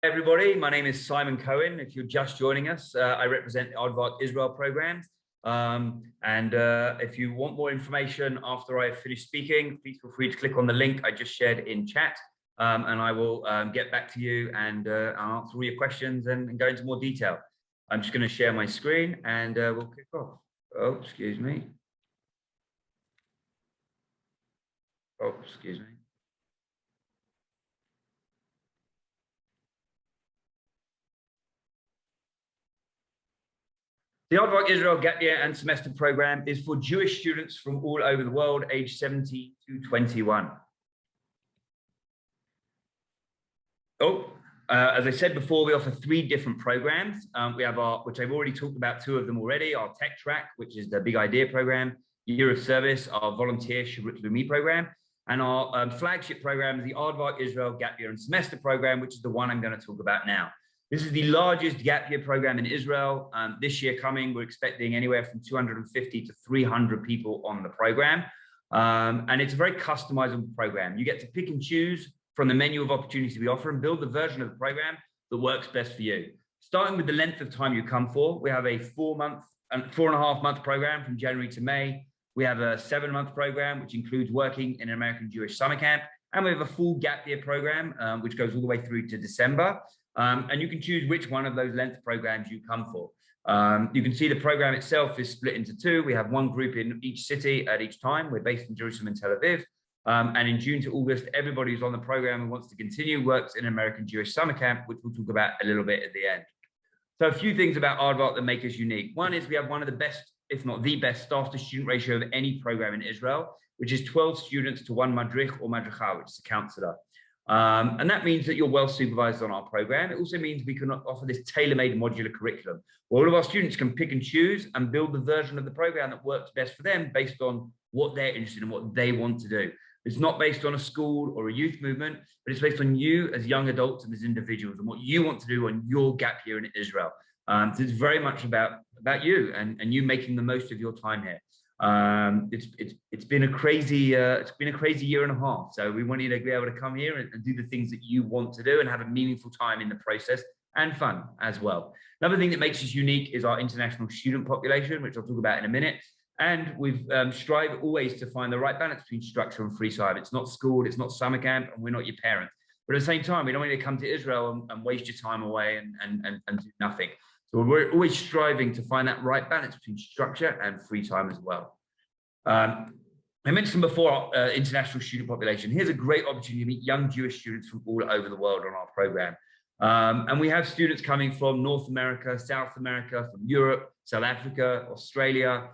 Everybody, my name is Simon Cohen. If you're just joining us, I represent the Aardvark Israel programs. If you want more information after I finish speaking, please feel free to click on the link I just shared in chat, and I will get back to you and I'll answer all your questions and go into more detail. I'm just going to share my screen and we'll kick off. Oh, excuse me. Oh, excuse me. The Aardvark Israel Gap Year and Semester Program is for Jewish students from all over the world, aged 17 to 21. As I said before, we offer 3 different programs. We have which I've already talked about 2 of them already, our Tech Track, which is the Big Idea program, Year of Service, our Volunteer Shavut Lumi program, and our flagship program is the Aardvark Israel Gap Year and Semester Program, which is the one I'm going to talk about now. This is the largest gap year program in Israel. This year coming, we're expecting anywhere from 250 to 300 people on the program. And it's a very customizable program. You get to pick and choose from the menu of opportunities we offer and build the version of the program that works best for you. Starting with the length of time you come for, we have a 4.5 month program from January to May. We have a 7-month program, which includes working in an American Jewish summer camp. And we have a full gap year program, which goes all the way through to December. And you can choose which one of those length programs you come for. You can see the program itself is split into 2. We have 1 group in each city at each time. We're based in Jerusalem and Tel Aviv. And in June to August, everybody who's on the program and wants to continue works in an American Jewish summer camp, which we'll talk about a little bit at the end. So a few things about Aardvark that make us unique. One is we have one of the best, if not the best, staff to student ratio of any program in Israel, which is 12 students to 1 madrich or madricha, which is a counselor. And that means that you're well supervised on our program. It also means we can offer this tailor-made modular curriculum where all of our students can pick and choose and build the version of the program that works best for them based on what they're interested in, what they want to do. It's not based on a school or a youth movement, but it's based on you as young adults and as individuals and what you want to do on your gap year in Israel. So it's very much about you and you making the most of your time here. It's been a crazy year and a half. So we want you to be able to come here and do the things that you want to do and have a meaningful time in the process and fun as well. Another thing that makes us unique is our international student population, which I'll talk about in a minute. And we've strive always to find the right balance between structure and free time. It's not school, it's not summer camp, and we're not your parents. But at the same time, we don't want you to come to Israel and waste your time away and do nothing. So we're always striving to find that right balance between structure and free time as well. I mentioned before international student population. Here's a great opportunity to meet young Jewish students from all over the world on our program. And we have students coming from North America, South America, from Europe, South Africa, Australia.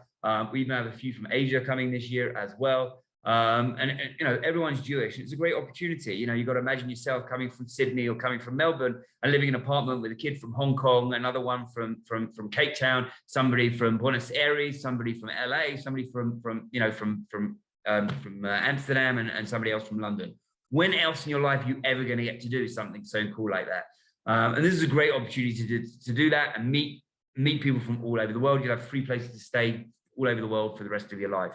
We even have a few from Asia coming this year as well. You know, everyone's Jewish. It's a great opportunity. You know, you've got to imagine yourself coming from Sydney or coming from Melbourne and living in an apartment with a kid from Hong Kong, another one from Cape Town, somebody from Buenos Aires, somebody from LA, somebody from Amsterdam, and somebody else from London. When else in your life are you ever going to get to do something so cool like that? And this is a great opportunity to do that and meet people from all over the world. You'll have free places to stay all over the world for the rest of your life.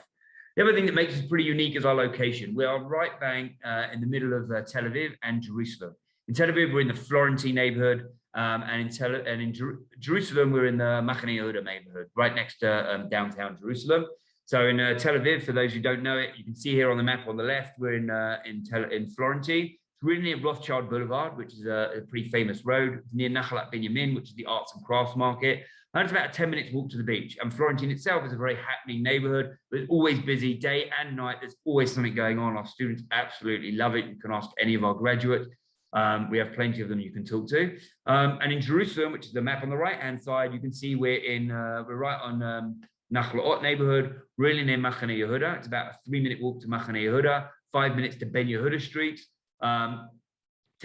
The other thing that makes us pretty unique is our location. We are right bang in the middle of Tel Aviv and Jerusalem. In Tel Aviv, we're in the Florentine neighborhood, and in Jerusalem, we're in the Machane Yehuda neighborhood, right next to downtown Jerusalem. So in Tel Aviv, for those who don't know it, you can see here on the map on the left, we're in Florentine. It's really near Rothschild Boulevard, which is a pretty famous road, near Nachalat Binyamin, which is the arts and crafts market. And it's about a 10 minutes walk to the beach. And Florentine itself is a very happening neighborhood, but it's always busy day and night. There's always something going on. Our students absolutely love it. You can ask any of our graduates. We have plenty of them you can talk to. And in Jerusalem, which is the map on the right-hand side, you can see we're right on Nachlaot neighborhood, really near Machane Yehuda. It's about a 3-minute walk to Machane Yehuda, 5 minutes to Ben Yehuda Street, 10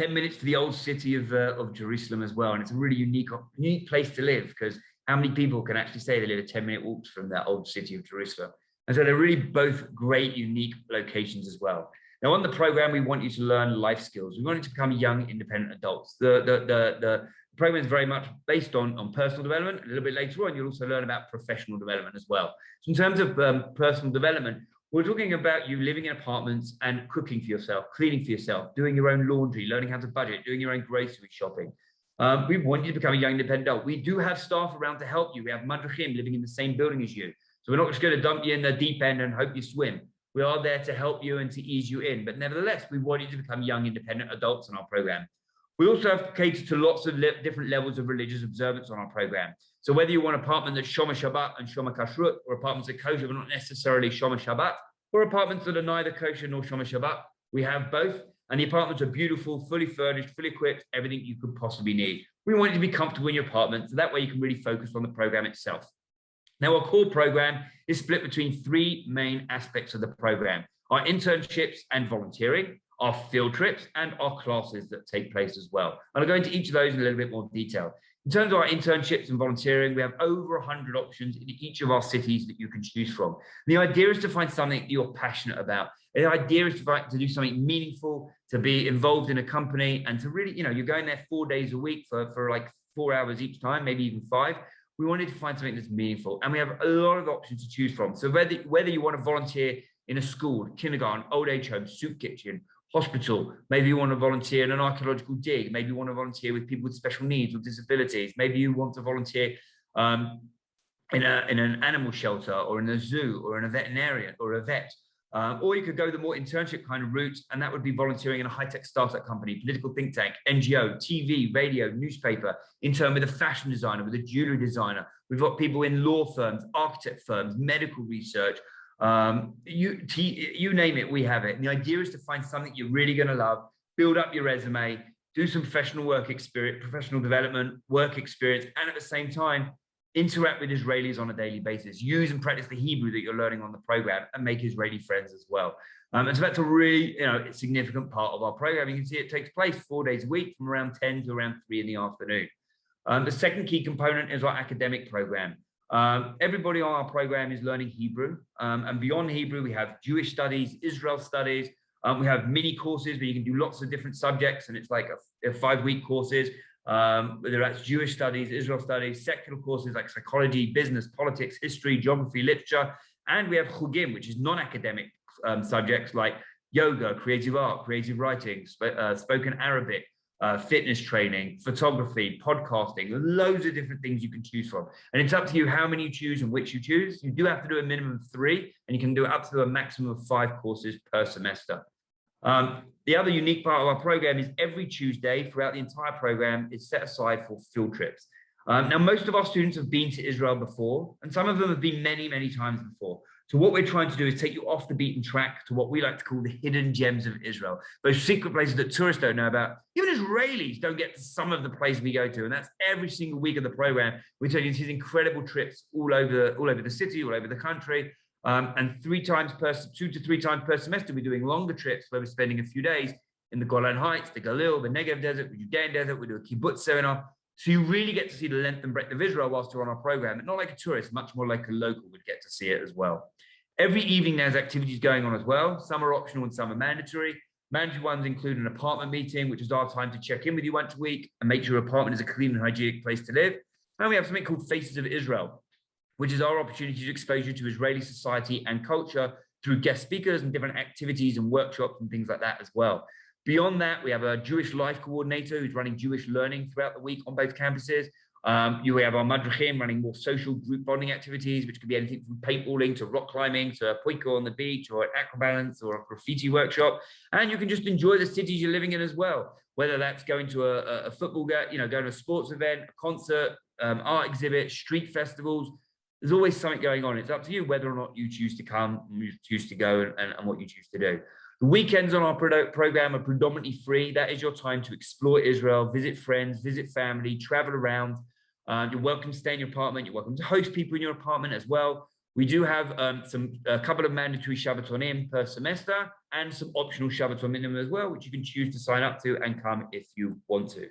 minutes to the old city of Jerusalem as well. And it's a really unique place to live because how many people can actually say they live a 10-minute walk from that old city of Jerusalem? And so they're really both great, unique locations as well. Now on the program, we want you to learn life skills. We want you to become young, independent adults. The program is very much based on personal development. A little bit later on, you'll also learn about professional development as well. So in terms of personal development, We're talking about you living in apartments and cooking for yourself, cleaning for yourself, doing your own laundry, learning how to budget, doing your own grocery shopping. We want you to become a young independent adult. We do have staff around to help you. We have madrachim living in the same building as you. So we're not just going to dump you in the deep end and hope you swim. We are there to help you and to ease you in. But nevertheless, we want you to become young independent adults in our program. We also have to cater to lots of different levels of religious observance on our program. So whether you want an apartment that's Shomer Shabbat and Shomer Kashrut, or apartments that are kosher but not necessarily Shomer Shabbat, or apartments that are neither kosher nor Shomer Shabbat, we have both. And the apartments are beautiful, fully furnished, fully equipped, everything you could possibly need. We want you to be comfortable in your apartment, so that way you can really focus on the program itself. Now, our core program is split between three main aspects of the program: our internships and volunteering, our field trips, and our classes that take place as well. And I'll go into each of those in a little bit more detail. In terms of our internships and volunteering, we have over 100 options in each of our cities that you can choose from. The idea is to find something you're passionate about. The idea is to do something meaningful, to be involved in a company, and to really, you're going there 4 days a week for like 4 hours each time, maybe even 5. We wanted to find something that's meaningful, and we have a lot of options to choose from. So whether you want to volunteer in a school, kindergarten, old age home, soup kitchen, hospital, maybe you want to volunteer in an archaeological dig, maybe you want to volunteer with people with special needs or disabilities, maybe you want to volunteer in an animal shelter or in a zoo or in a veterinarian or a vet. Or you could go the more internship kind of route, and that would be volunteering in a high-tech startup company, political think tank, NGO, TV, radio, newspaper, intern with a fashion designer, with a jewelry designer. We've got people in law firms, architect firms, medical research, you name it, we have it. And the idea is to find something you're really going to love, build up your resume, do some professional work experience, professional development, work experience, and at the same time, interact with Israelis on a daily basis. Use and practice the Hebrew that you're learning on the program and make Israeli friends as well. And so that's a really significant part of our program. You can see it takes place 4 days a week from around 10 to around 3 in the afternoon. The second key component is our academic program. Everybody on our program is learning Hebrew, and beyond Hebrew, we have Jewish studies, Israel studies. We have mini courses where you can do lots of different subjects, and it's like a 5-week courses, whether that's Jewish studies, Israel studies, secular courses like psychology, business, politics, history, geography, literature. And we have chugim, which is non-academic subjects like yoga, creative art, creative writing, spoken Arabic, fitness training, photography, podcasting, loads of different things you can choose from. And it's up to you how many you choose and which you choose. You do have to do a minimum of 3, and you can do it up to a maximum of 5 courses per semester. The other unique part of our program is every Tuesday throughout the entire program is set aside for field trips. Now, most of our students have been to Israel before, and some of them have been many, many times before. So what we're trying to do is take you off the beaten track to what we like to call the hidden gems of Israel, those secret places that tourists don't know about. Even Israelis don't get to some of the places we go to, and that's every single week of the program. We take you these incredible trips all over the city, all over the country, and 2 to 3 times per semester, we're doing longer trips where we're spending a few days in the Golan Heights, the Galil, the Negev Desert, the Judean Desert. We do a kibbutz seminar. So you really get to see the length and breadth of Israel whilst you're on our program, and not like a tourist, much more like a local would get to see it as well. Every evening there's activities going on as well. Some are optional and some are mandatory. Mandatory ones include an apartment meeting, which is our time to check in with you once a week and make sure your apartment is a clean and hygienic place to live. And we have something called Faces of Israel, which is our opportunity to expose you to Israeli society and culture through guest speakers and different activities and workshops and things like that as well. Beyond that, we have a Jewish life coordinator who's running Jewish learning throughout the week on both campuses. You have our madrachim running more social group bonding activities, which could be anything from paintballing to rock climbing to a poiko on the beach or an acrobalance or a graffiti workshop. And you can just enjoy the cities you're living in as well, whether that's going to a football game, going to a sports event, a concert, art exhibit, street festivals. There's always something going on. It's up to you whether or not you choose to come, you choose to go, and what you choose to do. The weekends on our program are predominantly free. That is your time to explore Israel, visit friends, visit family, travel around. You're welcome to stay in your apartment. You're welcome to host people in your apartment as well. We do have a couple of mandatory Shabbatonim per semester and some optional Shabbatonim as well, which you can choose to sign up to and come if you want to.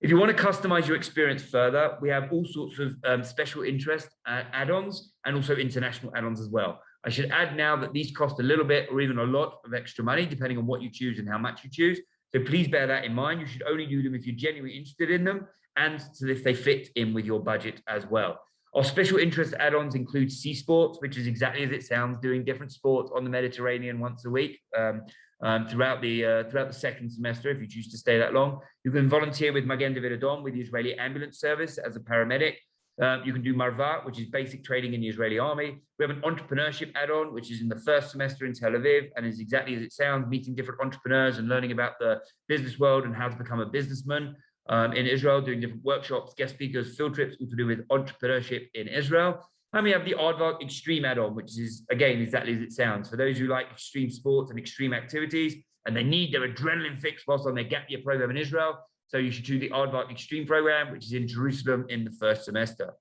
If you want to customize your experience further, we have all sorts of special interest add-ons and also international add-ons as well. I should add now that these cost a little bit or even a lot of extra money, depending on what you choose and how much you choose. So please bear that in mind. You should only do them if you're genuinely interested in them and so if they fit in with your budget as well. Our special interest add-ons include sea sports, which is exactly as it sounds, doing different sports on the Mediterranean once a week throughout the second semester, if you choose to stay that long. You can volunteer with Magen David Adom, with the Israeli Ambulance Service as a paramedic. You can do Marva, which is basic training in the Israeli army. We have an entrepreneurship add-on, which is in the first semester in Tel Aviv, and is exactly as it sounds, meeting different entrepreneurs and learning about the business world and how to become a businessman in Israel, doing different workshops, guest speakers, field trips, all to do with entrepreneurship in Israel. And we have the Aardvark Extreme add-on, which is, again, exactly as it sounds. For those who like extreme sports and extreme activities, and they need their adrenaline fix whilst on their gap year program in Israel, so you should do the Aardvark Extreme program, which is in Jerusalem in the first semester.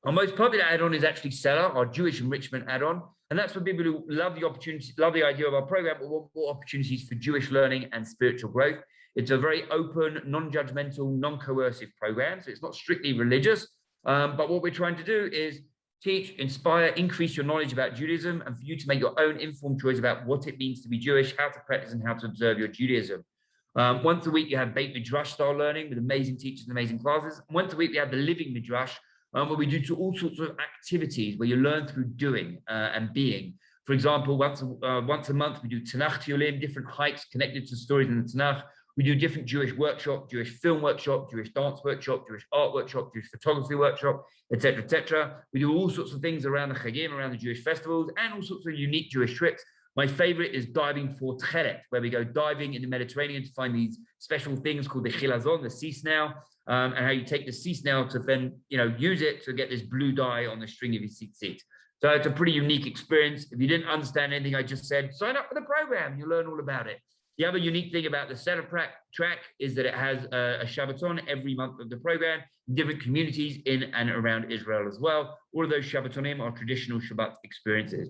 Our most popular add-on is actually Seller, our Jewish enrichment add-on. And that's for people who love the opportunity, love the idea of our program, but want more opportunities for Jewish learning and spiritual growth. It's a very open, non-judgmental, non-coercive program. So it's not strictly religious, but what we're trying to do is teach, inspire, increase your knowledge about Judaism, and for you to make your own informed choice about what it means to be Jewish, how to practice and how to observe your Judaism. Once a week, you have Beit Midrash style learning with amazing teachers and amazing classes. And once a week, we have the Living Midrash, where we do all sorts of activities where you learn through doing and being. For example, once a month, we do Tanakh Tiulim, different hikes connected to stories in the Tanakh. We do different Jewish workshop, Jewish film workshop, Jewish dance workshop, Jewish art workshop, Jewish photography workshop, etc., etc. We do all sorts of things around the Chagim, around the Jewish festivals, and all sorts of unique Jewish trips. My favorite is diving for Tcheret, where we go diving in the Mediterranean to find these special things called the Chilazon, the sea snail, and how you take the sea snail to then, use it to get this blue dye on the string of your seat. So it's a pretty unique experience. If you didn't understand anything I just said, sign up for the program. You'll learn all about it. The other unique thing about the Seller track is that it has a Shabbaton every month of the program, in different communities in and around Israel as well. All of those Shabbatonim are traditional Shabbat experiences.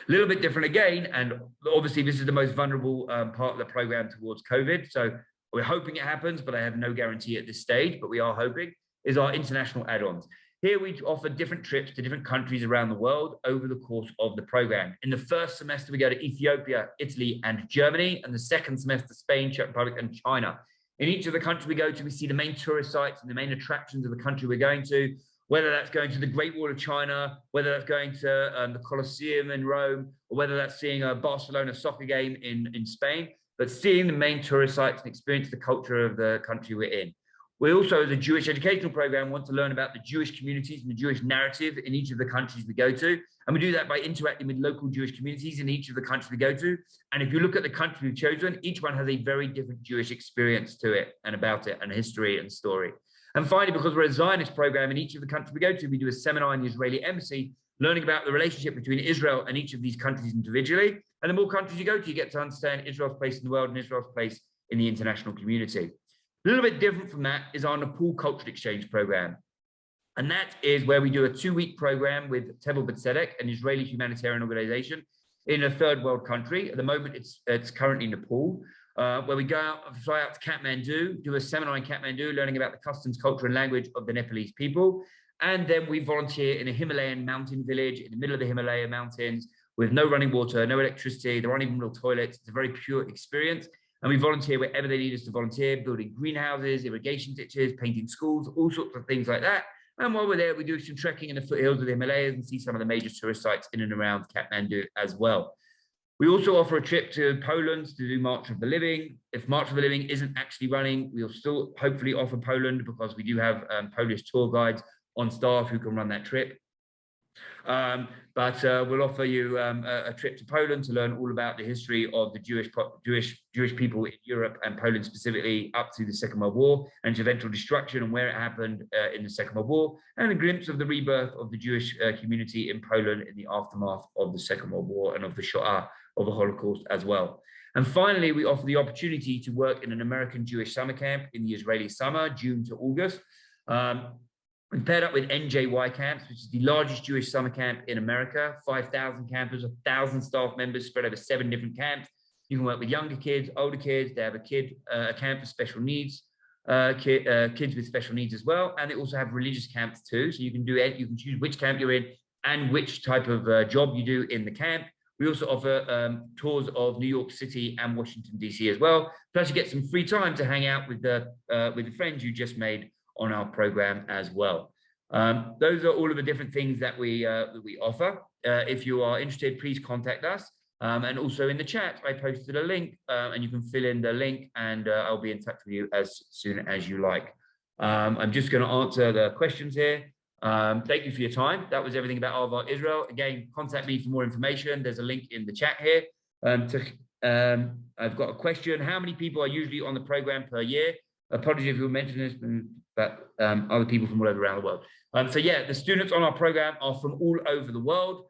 A little bit different again, and obviously this is the most vulnerable part of the program towards COVID. So we're hoping it happens, but I have no guarantee at this stage, but we are hoping, is our international add-ons. Here we offer different trips to different countries around the world over the course of the program. In the first semester, we go to Ethiopia, Italy, and Germany, and the second semester, Spain, Czech Republic, and China. In each of the countries we go to, we see the main tourist sites and the main attractions of the country we're going to, whether that's going to the Great Wall of China, whether that's going to the Colosseum in Rome, or whether that's seeing a Barcelona soccer game in Spain, but seeing the main tourist sites and experience the culture of the country we're in. We also, as a Jewish educational program, want to learn about the Jewish communities and the Jewish narrative in each of the countries we go to. And we do that by interacting with local Jewish communities in each of the countries we go to. And if you look at the country we've chosen, each one has a very different Jewish experience to it and about it, and history and story. And finally, because we're a Zionist program in each of the countries we go to, we do a seminar in the Israeli embassy, learning about the relationship between Israel and each of these countries individually. And the more countries you go to, you get to understand Israel's place in the world and Israel's place in the international community. A little bit different from that is our Nepal Cultural Exchange program. And that is where we do a 2-week program with Tevel B'Tzedek, an Israeli humanitarian organization in a third world country. At the moment, it's currently Nepal, where we fly out to Kathmandu, do a seminar in Kathmandu, learning about the customs, culture, and language of the Nepalese people. And then we volunteer in a Himalayan mountain village in the middle of the Himalaya mountains with no running water, no electricity. There aren't even real toilets. It's a very pure experience. And we volunteer wherever they need us to volunteer, building greenhouses, irrigation ditches, painting schools, all sorts of things like that. And while we're there, we do some trekking in the foothills of the Himalayas and see some of the major tourist sites in and around Kathmandu as well. We also offer a trip to Poland to do March of the Living. If March of the Living isn't actually running, we'll still hopefully offer Poland, because we do have Polish tour guides on staff who can run that trip. But we'll offer you a trip to Poland to learn all about the history of the Jewish people in Europe, and Poland specifically, up to the Second World War and its eventual destruction and where it happened in the Second World War, and a glimpse of the rebirth of the Jewish community in Poland in the aftermath of the Second World War and of the Shoah, of the Holocaust as well. And finally, we offer the opportunity to work in an American Jewish summer camp in the Israeli summer, June to August. We've paired up with NJY Camps, which is the largest Jewish summer camp in America, 5,000 campers, 1,000 staff members spread over 7 different camps. You can work with younger kids, older kids. They have a camp for special needs, kids with special needs as well. And they also have religious camps too. So you can choose which camp you're in and which type of job you do in the camp. We also offer tours of New York City and Washington, D.C. as well. Plus you get some free time to hang out with the friends you just made on our program as well. Those are all of the different things that we offer. If you are interested, please contact us. And also in the chat, I posted a link, and you can fill in the link, and I'll be in touch with you as soon as you like. I'm just going to answer the questions here. Thank you for your time. That was everything about Aardvark Israel. Again, contact me for more information. There's a link in the chat here. I've got a question. How many people are usually on the program per year? Apologies if you mentioned this, but other people from all over around the world. So yeah, the students on our program are from all over the world.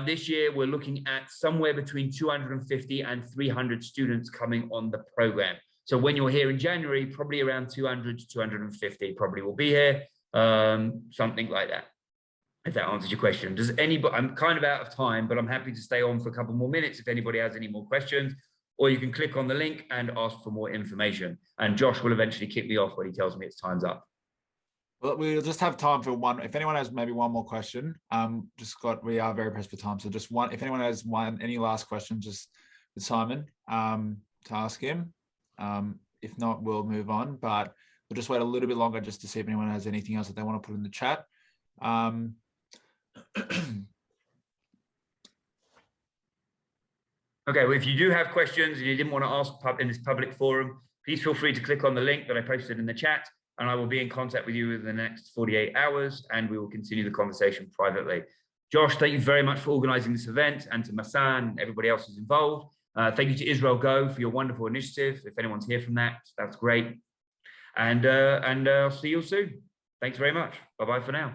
This year, we're looking at somewhere between 250 and 300 students coming on the program. So when you're here in January, probably around 200 to 250 probably will be here, something like that. If that answers your question. Does anybody? I'm kind of out of time, but I'm happy to stay on for a couple more minutes if anybody has any more questions, or you can click on the link and ask for more information. And Josh will eventually kick me off when he tells me it's time's up. Well, we'll just have time for one. If anyone has maybe one more question, we are very pressed for time. So just one, if anyone has any last question, just with Simon, to ask him. If not, we'll move on, but we'll just wait a little bit longer just to see if anyone has anything else that they want to put in the chat. Okay, well, if you do have questions and you didn't want to ask in this public forum, please feel free to click on the link that I posted in the chat, and I will be in contact with you in the next 48 hours, and we will continue the conversation privately. Josh, thank you very much for organizing this event, and to Massan and everybody else who's involved. Thank you to Israel Go for your wonderful initiative. If anyone's here from that, that's great. And I'll see you soon. Thanks very much. Bye-bye for now.